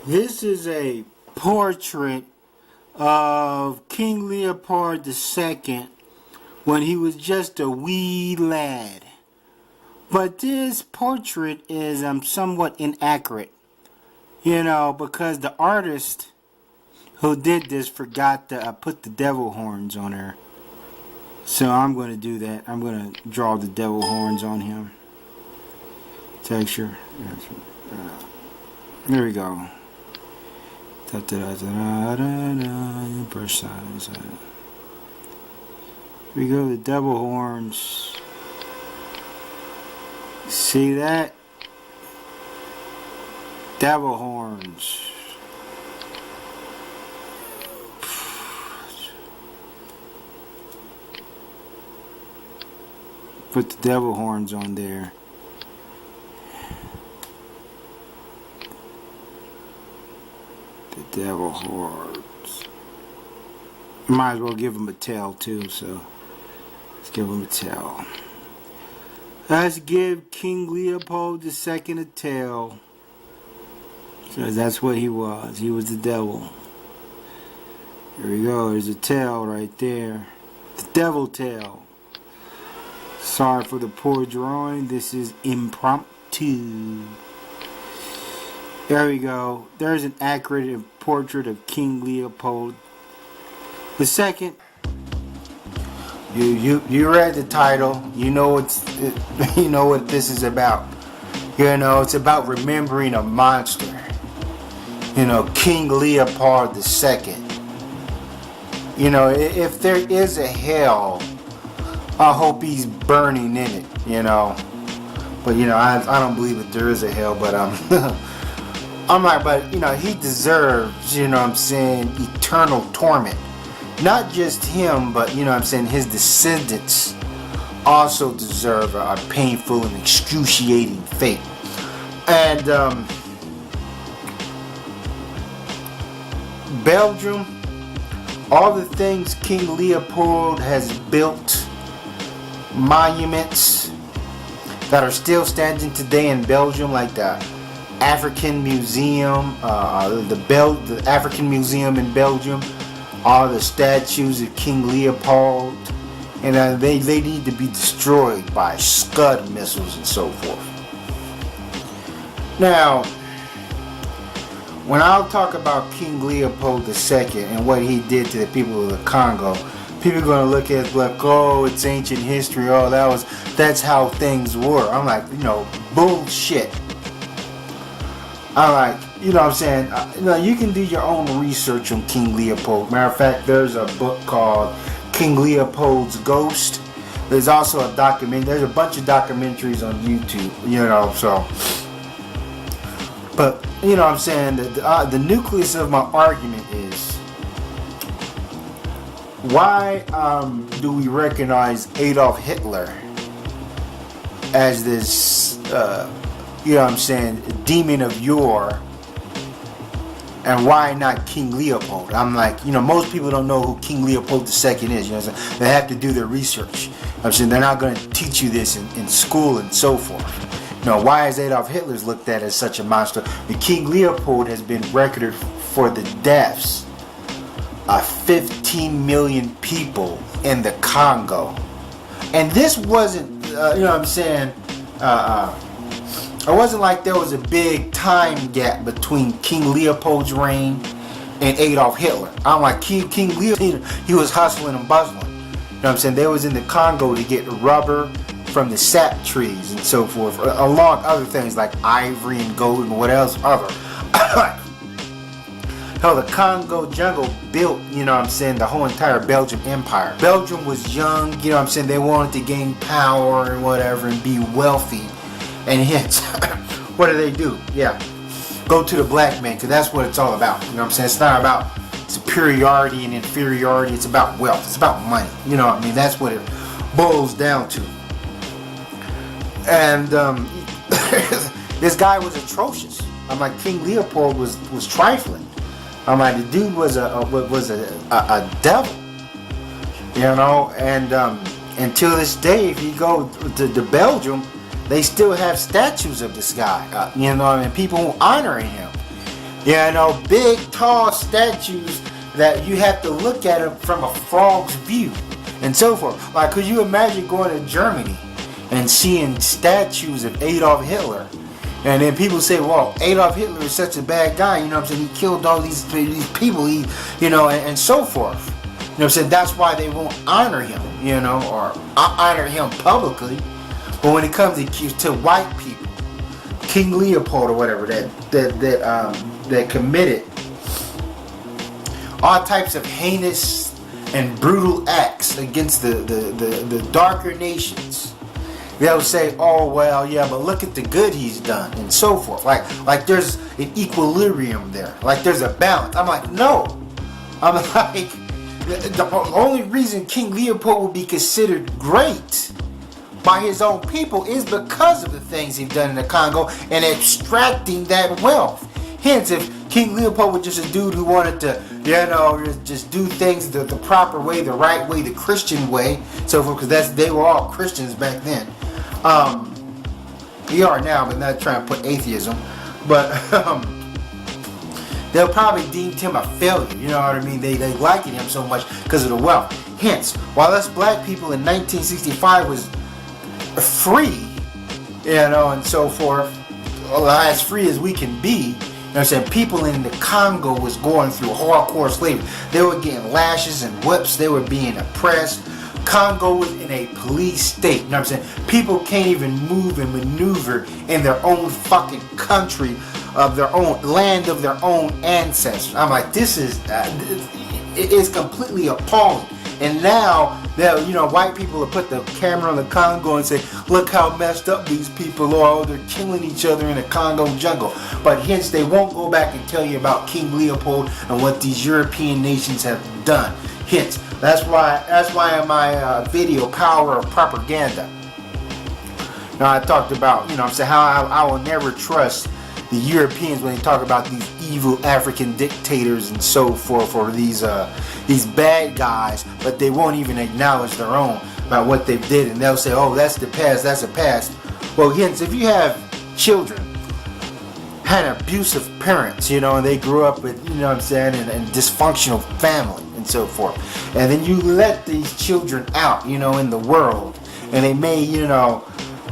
This is a portrait of King Leopold II when he was just a wee lad. But this portrait is somewhat inaccurate, because the artist who did this forgot to put the devil horns on her. So I'm going to do that. I'm going to draw the devil horns on him. Texture. There we go. Brush size. Here we go, the devil horns. See that? Devil horns. Put the devil horns on there. The devil horns. Might as well give him a tail too, so let's give him a tail. Let's give King Leopold II a tail. Because that's what he was. He was the devil. Here we go. There's a tail right there. The devil tail. Sorry for the poor drawing. This is impromptu. There we go. There's an accurate portrait of King Leopold II. You read the title. You know what this is about. It's about remembering a monster. King Leopold II. If there is a hell, I hope he's burning in it. But I don't believe that there is a hell. But I'm like, but he deserves, eternal torment. Not just him, but his descendants also deserve a painful and excruciating fate. And Belgium, all the things King Leopold has built, monuments that are still standing today in Belgium, like the African Museum, the African Museum in Belgium, all the statues of King Leopold, and they need to be destroyed by Scud missiles and so forth. Now, when I'll talk about King Leopold II and what he did to the people of the Congo, people are going to look at it like, oh, it's ancient history, that's how things were. I'm like, bullshit. I'm like, you can do your own research on King Leopold. Matter of fact, there's a book called King Leopold's Ghost. There's also a document. There's a bunch of documentaries on YouTube, so. But, the nucleus of my argument is, why do we recognize Adolf Hitler as this, demon of yore, and why not King Leopold? I'm like, most people don't know who King Leopold II is. They have to do their research. They're not going to teach you this in school and so forth. Why is Adolf Hitler looked at as such a monster? The King Leopold has been recorded for the deaths of 15 million people in the Congo. And this wasn't, it wasn't like there was a big time gap between King Leopold's reign and Adolf Hitler. I'm like, King Leopold, he was hustling and bustling. They was in the Congo to get rubber from the sap trees and so forth, along other things like ivory and gold and what else other. Hell, the Congo jungle built, the whole entire Belgian empire. Belgium was young, they wanted to gain power and whatever and be wealthy. And yet, what do? Yeah, go to the black man, because that's what it's all about. It's not about superiority and inferiority. It's about wealth. It's about money. That's what it boils down to. And this guy was atrocious. I'm like, King Leopold was trifling. I'm like, the dude was a devil. And until this day, if you go to Belgium, they still have statues of this guy, and people honoring him. big, tall statues that you have to look at them from a frog's view and so forth. Like, could you imagine going to Germany and seeing statues of Adolf Hitler? And then people say, well, Adolf Hitler is such a bad guy, you know what I'm saying? He killed all these people, and so forth. You know what I'm saying? That's why they won't honor him, or honor him publicly. But when it comes to white people, King Leopold or whatever, that committed all types of heinous and brutal acts against the darker nations, they'll say, oh, well, yeah, but look at the good he's done and so forth. Like there's an equilibrium there. Like there's a balance. I'm like, no. I'm like, the only reason King Leopold would be considered great by his own people is because of the things he's done in the Congo and extracting that wealth. Hence, if King Leopold was just a dude who wanted to, just do things the proper way, the right way, the Christian way, so forth, because they were all Christians back then. We are now, but not trying to put atheism. But they'll probably deem him a failure. You know what I mean? They liked him so much because of the wealth. Hence, while us black people in 1965 was free, and so forth, as free as we can be. You know what I'm saying? People in the Congo was going through hardcore slavery. They were getting lashes and whips. They were being oppressed. Congo was in a police state. You know what I'm saying? People can't even move and maneuver in their own fucking country, of their own land, of their own ancestors. I'm like, this is it is completely appalling. And now, white people will put the camera on the Congo and say, look how messed up these people are. They're killing each other in the Congo jungle. But hence, they won't go back and tell you about King Leopold and what these European nations have done. Hence, that's why in my video, Power of Propaganda, I talked about, how I will never trust the Europeans when they talk about these evil African dictators and so forth, or these bad guys, but they won't even acknowledge their own about what they did, and they'll say, oh, that's the past, that's the past. Well, hence, if you have children had abusive parents, and they grew up with, in dysfunctional family and so forth, and then you let these children out, in the world, and they may,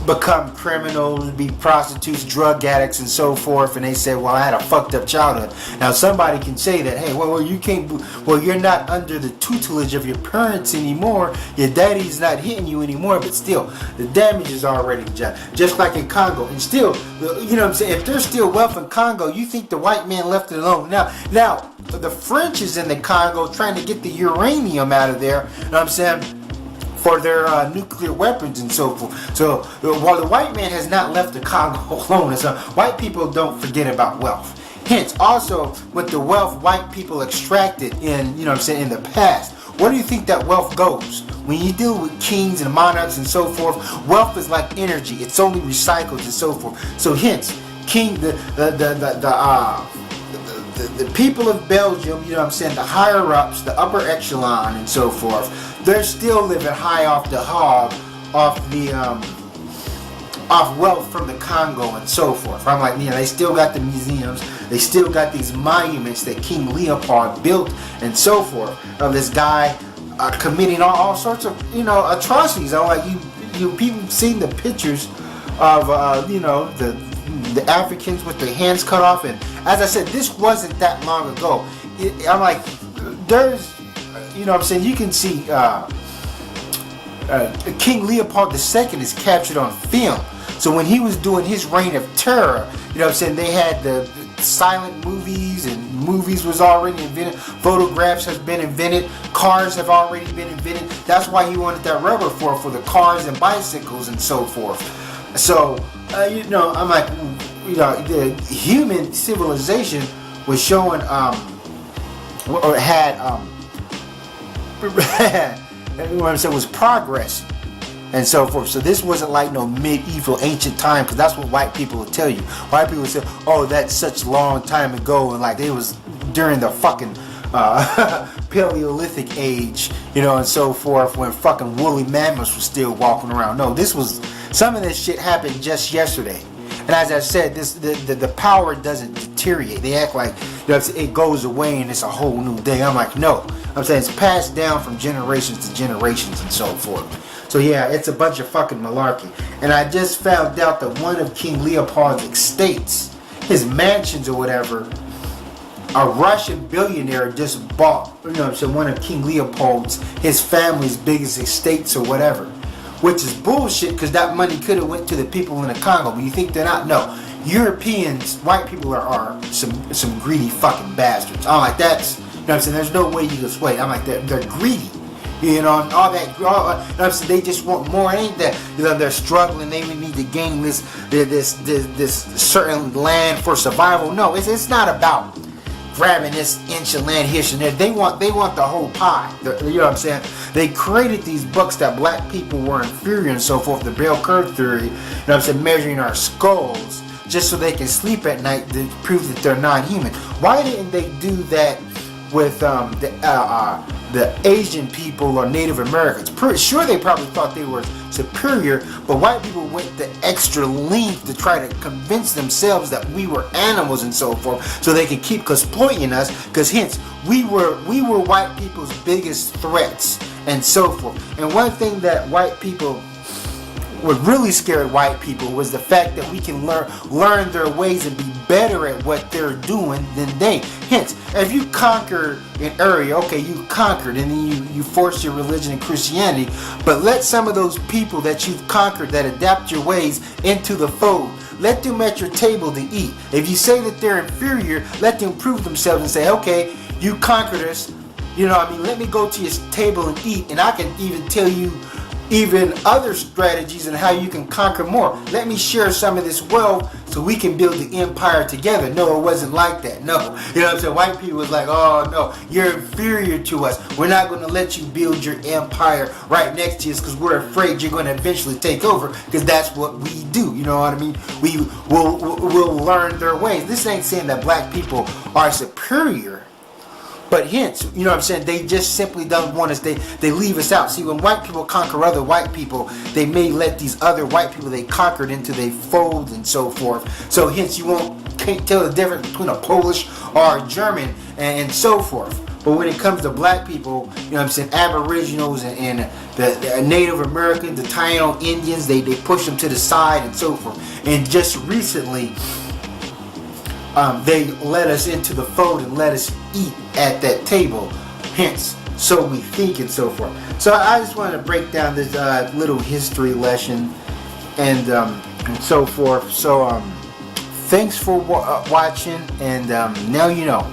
become criminals, be prostitutes, drug addicts, and so forth, and they say, well, I had a fucked up childhood. Now, somebody can say that, hey, well, you're not under the tutelage of your parents anymore, your daddy's not hitting you anymore, but still, the damage is already done. Just like in Congo, and still, if there's still wealth in Congo, you think the white man left it alone. Now, the French is in the Congo trying to get the uranium out of there, for their nuclear weapons and so forth. So while the white man has not left the Congo alone, so white people don't forget about wealth. Hence, also with the wealth white people extracted in the past, where do you think that wealth goes? When you deal with kings and monarchs and so forth, wealth is like energy; it's only recycled and so forth. So hence, the people of Belgium, the higher ups, the upper echelon and so forth, they're still living high off the hog, off wealth from the Congo and so forth. I'm like, they still got the museums, they still got these monuments that King Leopold built and so forth, of this guy committing all sorts of, atrocities. I'm like, you people seen the pictures of, the Africans with their hands cut off, and as I said, this wasn't that long ago. I'm like, there's, you can see King Leopold II is captured on film. So when he was doing his reign of terror, they had the silent movies, and movies was already invented, photographs has been invented, cars have already been invented. That's why he wanted that rubber for the cars and bicycles and so forth. So, I'm like, the human civilization was showing, or had, was progress and so forth. So this wasn't like no medieval ancient time, because that's what white people will tell you. White people say, oh, that's such long time ago, and like it was during the fucking Paleolithic age, and so forth, when fucking woolly mammoths were still walking around. No, some of this shit happened just yesterday. And as I said, the power doesn't deteriorate. They act like, you know, it goes away and it's a whole new day. I'm like, no. I'm saying it's passed down from generations to generations and so forth. So yeah, it's a bunch of fucking malarkey. And I just found out that one of King Leopold's estates, his mansions or whatever, a Russian billionaire just bought, you know, so one of King Leopold's, his family's biggest estates or whatever. Which is bullshit, because that money could have went to the people in the Congo. But you think they're not? No. Europeans, white people are some greedy fucking bastards. I'm like, that's, you know what I'm saying? There's no way you can sway. I'm like, they're greedy. You know, all that, you know what I'm saying? They just want more. It ain't that, you know, they're struggling. They need to gain this certain land for survival. No, it's not about grabbing this inch of land here and there. They want the whole pie. You know what I'm saying? They created these books that black people were inferior and so forth, the bell curve theory, you know what I'm saying, measuring our skulls, just so they can sleep at night to prove that they're non-human. Why didn't they do that with the Asian people or Native Americans? Pretty sure they probably thought they were superior, but white people went the extra length to try to convince themselves that we were animals and so forth, so they could keep exploiting us, because hence we were white people's biggest threats and so forth. And one thing that white people what really scared white people was the fact that we can learn their ways and be better at what they're doing than they. Hence, if you conquer an area, okay, you conquered, and then you force your religion and Christianity, but let some of those people that you've conquered that adapt your ways into the fold. Let them at your table to eat. If you say that they're inferior, let them prove themselves and say, okay, you conquered us, you know what I mean, let me go to your table and eat, and I can even tell you even other strategies and how you can conquer more. Let me share some of this wealth so we can build the empire together. No, it wasn't like that. No. You know what I'm saying? White people was like, oh no, you're inferior to us. We're not going to let you build your empire right next to us because we're afraid you're going to eventually take over, because that's what we do. You know what I mean? We'll learn their ways. This ain't saying that black people are superior. But hence, you know what I'm saying, they just simply don't want us, they leave us out. See, when white people conquer other white people, they may let these other white people they conquered into their fold and so forth. So hence you can't tell the difference between a Polish or a German and so forth. But when it comes to black people, you know what I'm saying, Aboriginals and the Native Americans, the Taino Indians, they push them to the side and so forth. And just recently, they let us into the fold and let us eat at that table. Hence, so we think and so forth. So I just wanted to break down this little history lesson and so forth. So thanks for watching, and now you know.